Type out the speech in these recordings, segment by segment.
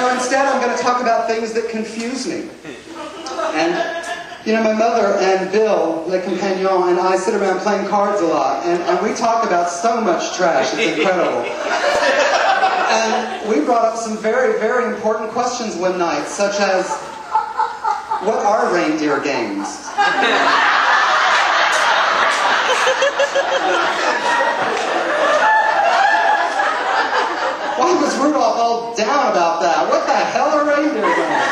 No, instead I'm going to talk about things that confuse me. And, you know, my mother and Bill, Le Compagnon, and I sit around playing cards a lot, and we talk about so much trash, it's incredible. And we brought up some very, very important questions one night, such as, what are reindeer games? Why was Rudolph all down about that? What the hell are reindeer games?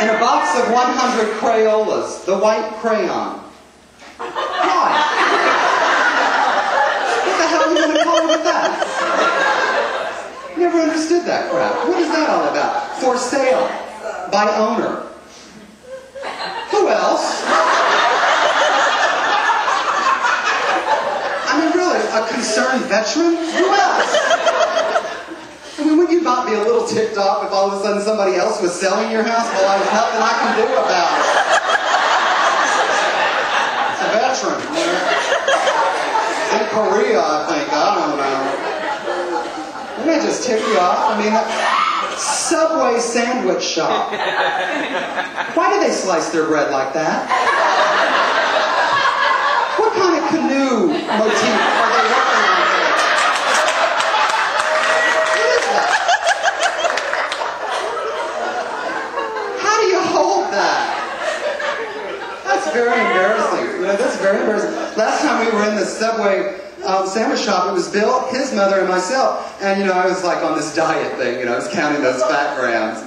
In a box of 100 Crayolas, the white crayon. Why? What the hell are you going to call it with that? Never understood that crap. What is that all about? For sale. By owner. Who else? I mean, really, a concerned veteran? Who else? I mean, would you not be a little ticked off if all of a sudden somebody else was selling your house? Well, there's nothing I can do about it. It's a veteran. You know? In Korea, I think. I don't know. Wouldn't that just tick you off? I mean, Subway sandwich shop. Why do they slice their bread like that? What kind of canoe motif are they working on there? What is that? How do you hold that? That's very embarrassing. You know, that's very embarrassing. Last time we were in the Subway sandwich shop, it was Bill, his mother, and myself. And, you know, I was like on this diet thing, you know, I was counting those fat grams.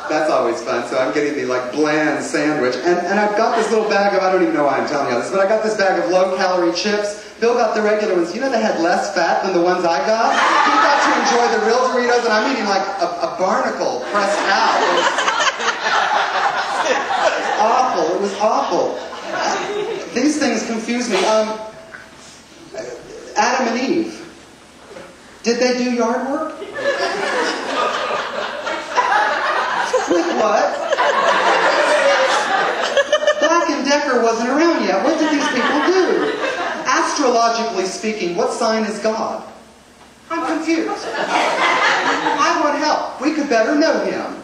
That's always fun. So I'm getting the, like, bland sandwich. And I've got this little bag of, I don't even know why I'm telling you all this, but I got this bag of low-calorie chips. Bill got the regular ones. You know they had less fat than the ones I got? He got to enjoy the real Doritos, and I'm eating like a barnacle pressed out. It was awful. It was awful. These things confuse me. Adam and Eve. Did they do yard work? With what? Black & Decker wasn't around yet. What did these people do? Astrologically speaking, what sign is God? I'm confused. I want help. We could better know him.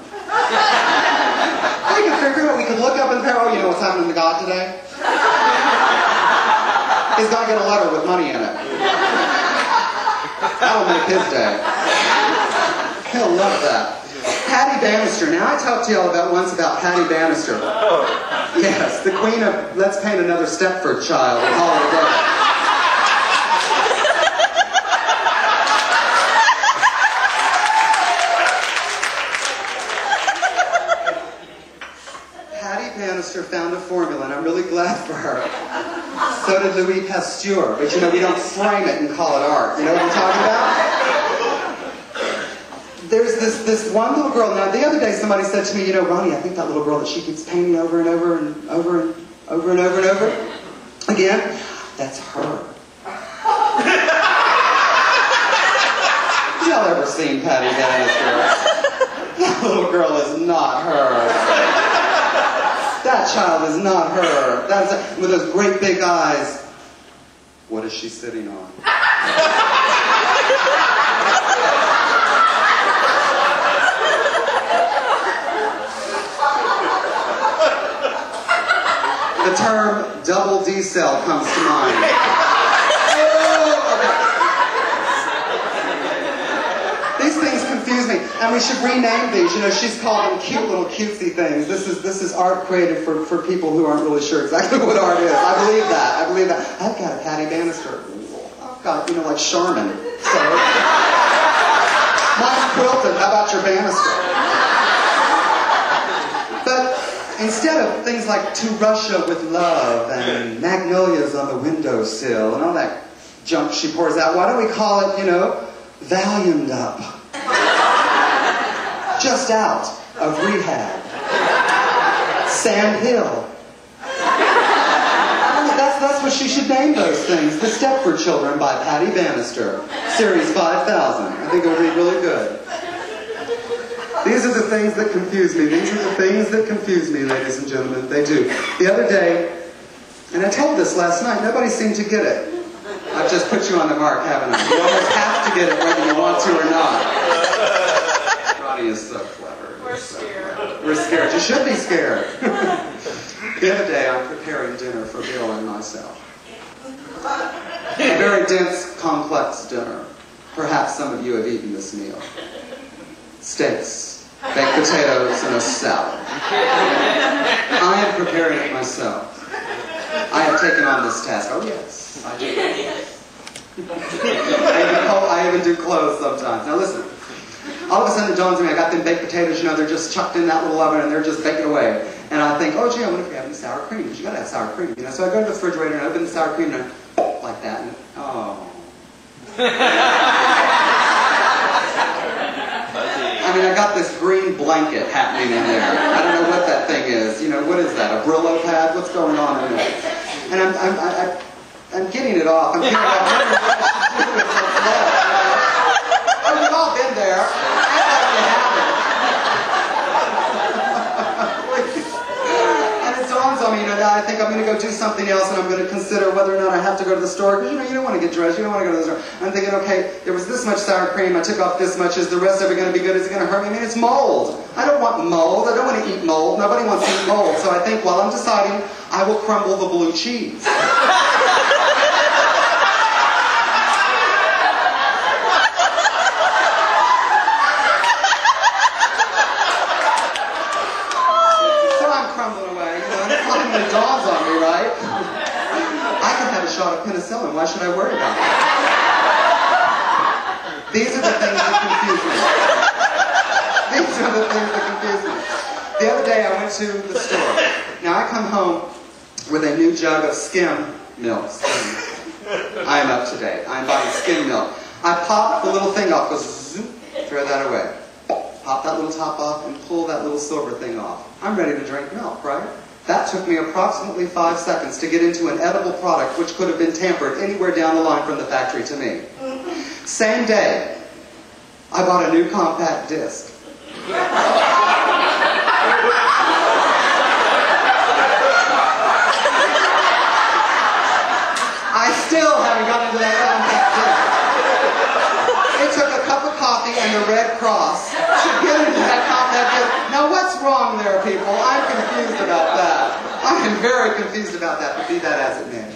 We could figure it out. We could look up in the pair. Oh, you know what's happening to God today? He's going to get a letter with money in it. That'll make his day. He'll love that. Patty Bannister. Now, I talked to y'all once about Patty Bannister. Yes, the queen of Let's Paint Another Stepford Child and call it a day. Patty Bannister found a formula, and I'm really glad for her. So did Louis Pasteur, but you know, we don't frame it and call it art. You know what I'm talking about? There's this one little girl. Now, the other day somebody said to me, you know, Ronnie, I think that little girl that she keeps painting over and over and over and over and over and over again, that's her. Y'all ever seen Patty Bannister? That little girl is not her. That child is not her. That's with those great big eyes. What is she sitting on? The term double D cell comes to mind. These things confuse me, and we should rename these. You know, she's called them cute little cutesy things. This is art created for people who aren't really sure exactly what art is. I believe that. I believe that. I've got a Patty Bannister. I've got, you know, like Charmin. So mine's quilted. How about your Bannister? But instead of things like To Russia with Love and Magnolias on the Windowsill and all that junk she pours out, why don't we call it, you know, Valiumed Up? Just out of rehab. Sand Hill. That's what she should name those things. The Stepford Children by Patty Bannister. Series 5,000. I think it'll read really good. These are the things that confuse me. These are the things that confuse me, ladies and gentlemen. They do. The other day, and I told this last night, nobody seemed to get it. I've just put you on the mark, haven't I? You almost have to get it whether you want to or not. should be scared. The other day, I'm preparing dinner for Bill and myself. A very dense, complex dinner. Perhaps some of you have eaten this meal. Steaks, baked potatoes, and a salad. I am preparing it myself. I have taken on this task. Oh yes, I do. I even do clothes sometimes. Now listen, all of a sudden it dawns on me, I got them baked potatoes, you know, they're just chucked in that little oven and they're just baking away. And I think, oh gee, I wonder if we have any sour cream, because you gotta have sour cream, you know. So I go to the refrigerator and I open the sour cream and I, like that, and oh. I mean, I got this green blanket happening in there. I don't know what that thing is. You know, what is that? A Brillo pad? What's going on in there? And I'm getting it off. I'm getting it off. I don't know what I should do with what's left. Oh, you've all been there. Act like you haven't. And it dawns on me, you know, that I think I'm going to go do something else, and I'm going to consider whether or not I have to go to the store, because, you know, you don't want to get dressed, you don't want to go to the store. I'm thinking, okay, there was this much sour cream, I took off this much, is the rest of it going to be good, is it going to hurt me? I mean, it's mold. I don't want mold, I don't want to eat mold, nobody wants to eat mold, so I think while I'm deciding, I will crumble the blue cheese. It dawns on me, right? I could have a shot of penicillin. Why should I worry about that? These are the things that confuse me. These are the things that confuse me. The other day I went to the store. Now I come home with a new jug of skim milk. I am up to date. I'm buying skim milk. I pop the little thing off, goes zoop, throw that away. Pop that little top off and pull that little silver thing off. I'm ready to drink milk, right? That took me approximately 5 seconds to get into an edible product which could have been tampered anywhere down the line from the factory to me. Same day, I bought a new compact disc. I still haven't gotten into that compact disc. It took a cup of coffee and the Red Cross to get into that compact disc. Now what's wrong there, people? I'm confused about that. I am very confused about that, but be that as it may.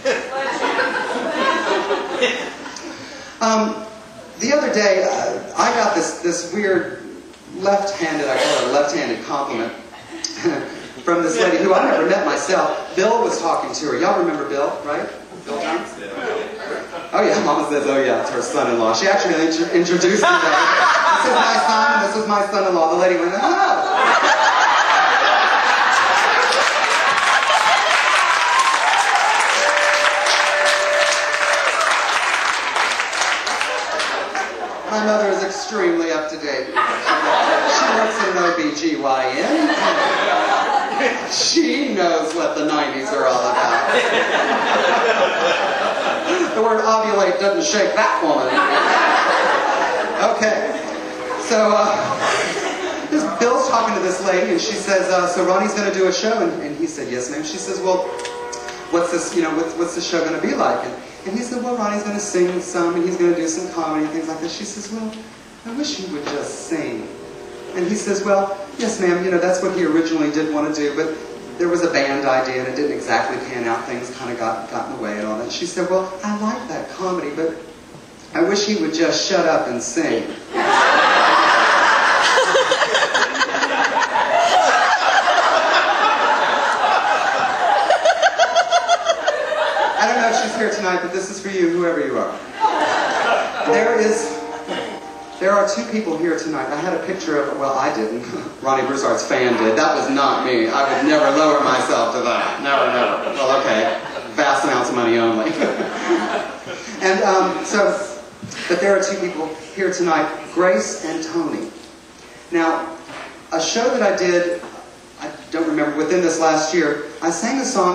The other day, I got this weird left-handed, I call it a left-handed compliment, from this lady who I never met myself. Bill was talking to her. Y'all remember Bill, right? Bill Jones? Oh yeah, Mama says, oh yeah, it's her son-in-law. She actually introduced me to her. This is my son, and this is my son-in-law. The lady went, oh. My mother is extremely up to date. She works in OB/GYN. She knows what the 90s are all about. The word ovulate doesn't shake that woman. Okay. So, Bill's talking to this lady, and she says, so Ronnie's going to do a show, and he said, yes, ma'am. She says, well, what's this, you know, what's the show going to be like? And he said, well, Ronnie's going to sing some, and he's going to do some comedy and things like that. She says, well, I wish he would just sing. And he says, well, yes, ma'am, you know, that's what he originally did want to do, but there was a band idea, and it didn't exactly pan out. Things kind of got in the way and all that. She said, well, I like that comedy, but I wish he would just shut up and sing. I don't know if she's here tonight, but this is for you, whoever you are. There are two people here tonight. I had a picture of, well, I didn't. Ronny Broussard's fan did. That was not me. I would never lower myself to that. Never, never. Well, okay. Vast amounts of money only. And but there are two people here tonight, Grace and Tony. Now, a show that I did, I don't remember, within this last year, I sang a song that